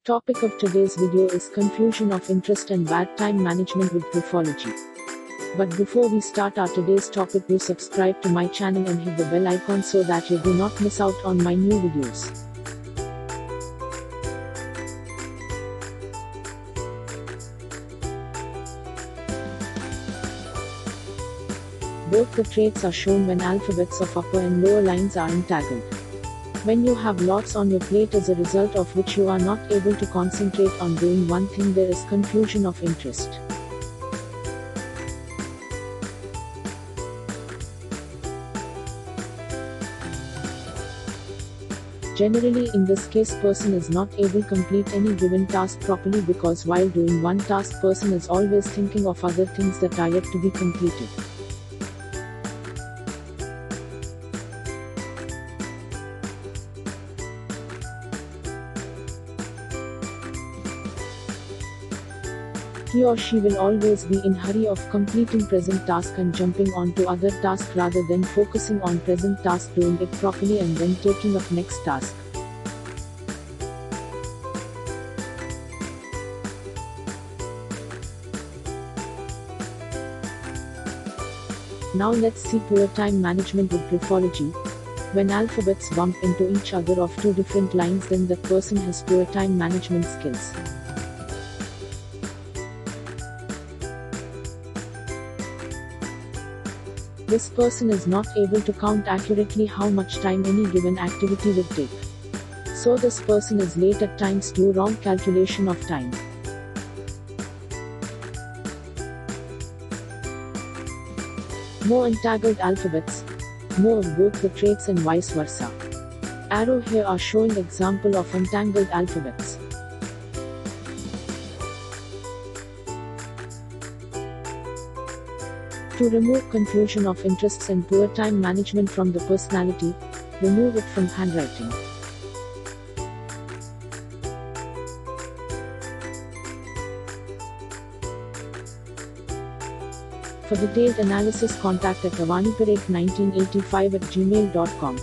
Topic of today's video is confusion of interest and bad time management with graphology. But before we start our today's topic, do subscribe to my channel and hit the bell icon so that you do not miss out on my new videos. Both the traits are shown when alphabets of upper and lower lines are entangled. When you have lots on your plate as a result of which you are not able to concentrate on doing one thing, there is confusion of interest. Generally, in this case, person is not able to complete any given task properly because while doing one task, person is always thinking of other things that are yet to be completed. He or she will always be in hurry of completing present task and jumping on to other task rather than focusing on present task, doing it properly and then taking up next task. Now let's see poor time management with graphology. When alphabets bump into each other of two different lines, then that person has poor time management skills. This person is not able to count accurately how much time any given activity will take. So this person is late at times due to wrong calculation of time. More entangled alphabets, more of both the traits and vice versa. Arrow here are showing example of entangled alphabets. To remove confusion of interests and poor time management from the personality, remove it from handwriting. For detailed analysis, contact at avaniparekh1985@gmail.com.